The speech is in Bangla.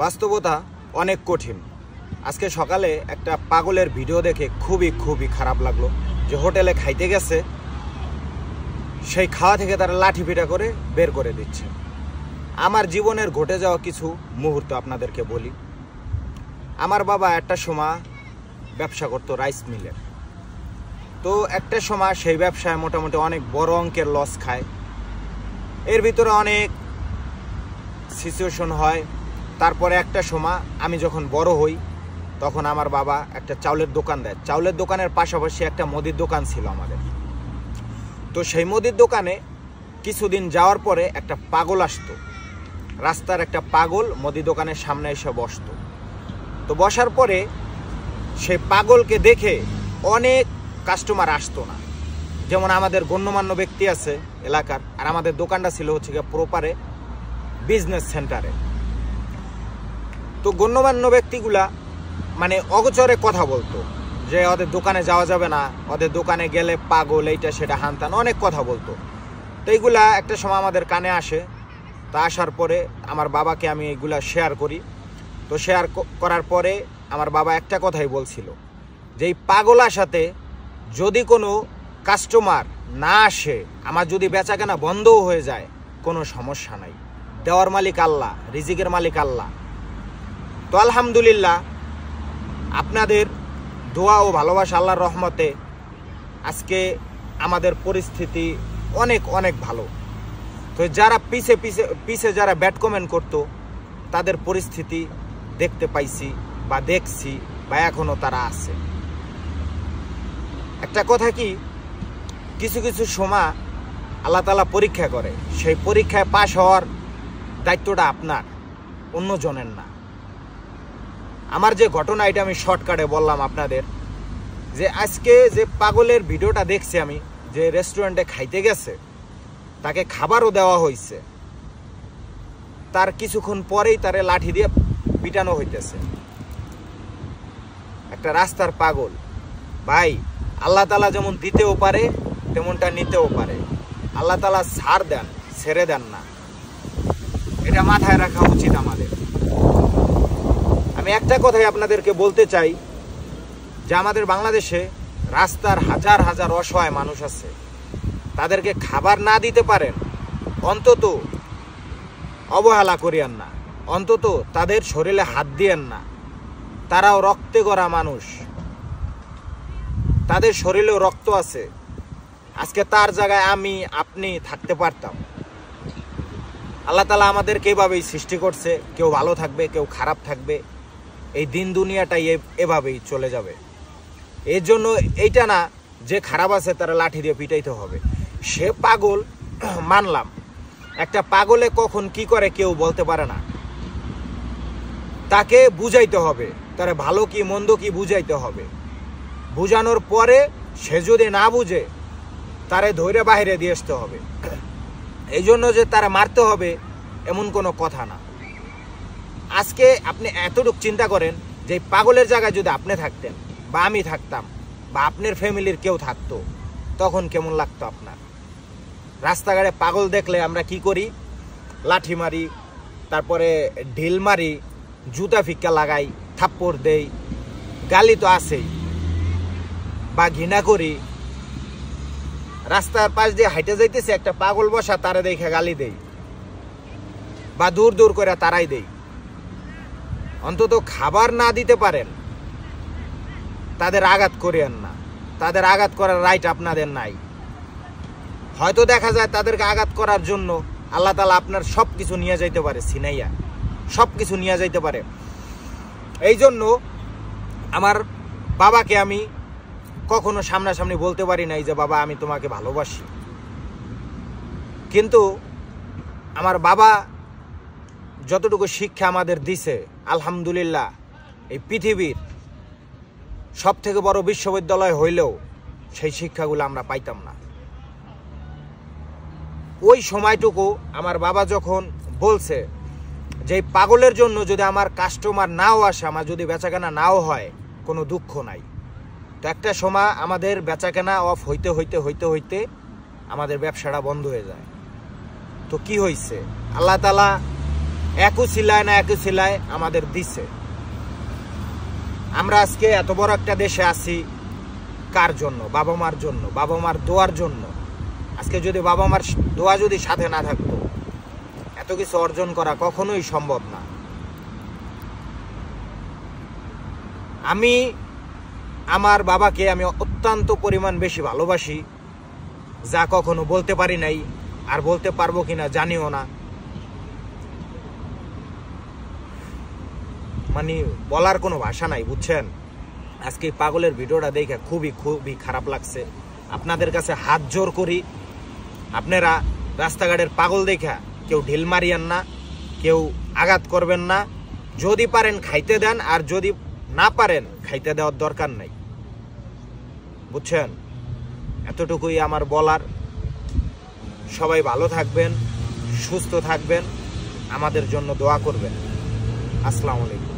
বাস্তবতা অনেক কঠিন। আজকে সকালে একটা পাগলের ভিডিও দেখে খুবই খারাপ লাগলো যে হোটেলে খাইতে গেছে, সেই খাওয়া থেকে তারা লাঠি পিটা করে বের করে দিচ্ছে। আমার জীবনের ঘটে যাওয়া কিছু মুহূর্ত আপনাদেরকে বলি। আমার বাবা একটা সময় ব্যবসা করতো রাইস মিলের। তো একটা সময় সেই ব্যবসায় মোটামুটি অনেক বড় অঙ্কের লস খায়। এর ভিতরে অনেক সিচুয়েশন হয়। তারপরে একটা সময় আমি যখন বড় হই তখন আমার বাবা একটা চাউলের দোকান দেয়। চাউলের দোকানের পাশাপাশি একটা মুদির দোকান ছিল আমাদের। তো সেই মুদির দোকানে কিছুদিন যাওয়ার পরে একটা পাগল আসতো, রাস্তার একটা পাগল মুদির দোকানের সামনে এসে বসতো। তো বসার পরে সেই পাগলকে দেখে অনেক কাস্টমার আসতো না। যেমন আমাদের গণ্যমান্য ব্যক্তি আছে এলাকার, আর আমাদের দোকানটা ছিল হচ্ছে গিয়ে প্রপারে বিজনেস সেন্টারে। তো গণ্যমান্য ব্যক্তিগুলা মানে অগোচরে কথা বলতো যে ওদের দোকানে যাওয়া যাবে না, ওদের দোকানে গেলে পাগল, এইটা সেটা হানতান, অনেক কথা বলতো। তো এইগুলা একটা সময় আমাদের কানে আসে। তা আসার পরে আমার বাবাকে আমি এইগুলা শেয়ার করি। তো শেয়ার করার পরে আমার বাবা একটা কথাই বলছিল যে এই পাগলার সাথে যদি কোনো কাস্টমার না আসে, আমার যদি বেচাকেনা বন্ধও হয়ে যায়, কোনো সমস্যা নাই, দেওয়ার মালিক আল্লাহ, রিজিকের মালিক আল্লাহ। তো আলহামদুলিল্লাহ আপনাদের দোয়া ও ভালোবাসা, আল্লাহর রহমতে আজকে আমাদের পরিস্থিতি অনেক ভালো। তো যারা পিছে যারা ব্যাড কমেন্ট করতো তাদের পরিস্থিতি দেখতে পাইছি বা দেখছি বা এখনো তারা আছে। একটা কথা কি, কিছু সময় আল্লাহ তাআলা পরীক্ষা করে, সেই পরীক্ষায় পাশ হওয়ার দায়িত্বটা আপনার, অন্য জনের না। আমার যে ঘটনা, এটা আমি শর্টকাটে বললাম আপনাদের, যে আজকে যে পাগলের ভিডিওটা দেখছি আমি, যে রেস্টুরেন্টে খাইতে গেছে, তাকে খাবারও দেওয়া হয়েছে, তার কিছুক্ষণ পরেই তারে লাঠি দিয়ে পিটানো হইতেছে। একটা রাস্তার পাগল ভাই, আল্লাহ তাআলা যেমন দিতেও পারে তেমনটা নিতেও পারে। আল্লাহ তাআলা ছাড় দেন, ছেড়ে দেন না, এটা মাথায় রাখা উচিত আমাদের। আমি একটা কথাই আপনাদেরকে বলতে চাই যে আমাদের বাংলাদেশে রাস্তার হাজার অসহায় মানুষ আছে। তাদেরকে খাবার না দিতে পারেন, অন্তত অবহেলা করিয়েন না, অন্তত তাদের শরীরে হাত দিয়েন না। তারাও রক্তে গড়া মানুষ, তাদের শরীরেও রক্ত আছে। আজকে তার জায়গায় আমি আপনি থাকতে পারতাম। আল্লাহ তাআলা আমাদেরকে এভাবেই সৃষ্টি করছে, কেউ ভালো থাকবে, কেউ খারাপ থাকবে। এই দিন দুনিয়াটাই এভাবেই চলে যাবে। এর জন্য এইটা না যে খারাপ আছে তারা লাঠি দিয়ে পিটাইতে হবে। সে পাগল মানলাম, একটা পাগলে কখন কি করে কেউ বলতে পারে না। তাকে বুঝাইতে হবে, তার ভালো কি মন্দ কি বুঝাইতে হবে। বুঝানোর পরে সে যদি না বুঝে, তারে ধৈর্য বাহিরে দিয়ে আসতে হবে। এই জন্য যে তারা মারতে হবে এমন কোনো কথা না। আজকে আপনি এতটুকু চিন্তা করেন যে পাগলের জায়গায় যদি আপনি থাকতেন বা আমি থাকতাম বা আপনার ফ্যামিলির কেউ থাকতো, তখন কেমন লাগতো আপনার? রাস্তাঘাটে পাগল দেখলে আমরা কি করি? লাঠি মারি, তারপরে ঢিল মারি, জুতা ফিক্কা লাগাই, থাপ্পড় দেই, গালি তো আছেই, বা ঘৃণা করি। রাস্তার পাশ দিয়ে হাইটে যাইতেছে, একটা পাগল বসা, তারা দেখে গালি দেই বা দূর করে তারাই দেই। অন্তত খাবার না দিতে পারেন, তাদের আঘাত করিয়েন না। তাদের আঘাত করার রাইট আপনাদের নাই। হয়তো দেখা যায় তাদেরকে আঘাত করার জন্য আল্লাহ তাআলা আপনার সব কিছু নিয়ে যাইতে পারে, ছিনাইয়া সব কিছু নিয়ে যাইতে পারে। এই জন্য আমার বাবাকে আমি কখনো সামনাসামনি বলতে পারি নাই যে বাবা আমি তোমাকে ভালোবাসি। কিন্তু আমার বাবা যতটুকু শিক্ষা আমাদের দিছে, আলহামদুলিল্লাহ, এই পৃথিবীর সব থেকে বড় বিশ্ববিদ্যালয় হইলেও সেই শিক্ষাগুলো আমরা পাইতাম না। ওই সময়টুকু আমার বাবা যখন বলছে যে পাগলের জন্য যদি আমার কাস্টমার নাও আসে, আমার যদি বেচাকেনা নাও হয়, কোনো দুঃখ নাই। তো একটা সময় আমাদের বেচাকেনা অফ হইতে আমাদের ব্যবসাটা বন্ধ হয়ে যায়। তো কি হয়েছে? আল্লাহ তাআলা একু সিলায় না একু সিলায় আমাদের দিছে। আমরা আজকে এত বড় একটা দেশে আছি কার জন্য? বাবা মার জন্য, বাবা মার দোয়ার জন্য। আজকে যদি বাবা মার দোয়া যদি সাথে না থাকতো, এত কিছু অর্জন করা কখনোই সম্ভব না। আমি আমার বাবাকে আমি অত্যন্ত পরিমাণ বেশি ভালোবাসি, যা কখনো বলতে পারি নাই, আর বলতে পারবো কিনা জানিও না। মানে বলার কোনো ভাষা নাই, বুঝছেন? আজকে পাগলের ভিডিওটা দেখে খুবই খুবই খারাপ লাগছে। আপনাদের কাছে হাত জোর করি, আপনারা রাস্তাঘাটের পাগল দেখা কেউ ঢিল মারিয়েন না, কেউ আঘাত করবেন না। যদি পারেন খাইতে দেন, আর যদি না পারেন খাইতে দেওয়ার দরকার নাই, বুঝছেন? এতটুকুই আমার বলার। সবাই ভালো থাকবেন, সুস্থ থাকবেন, আমাদের জন্য দোয়া করবেন। আসসালামু আলাইকুম।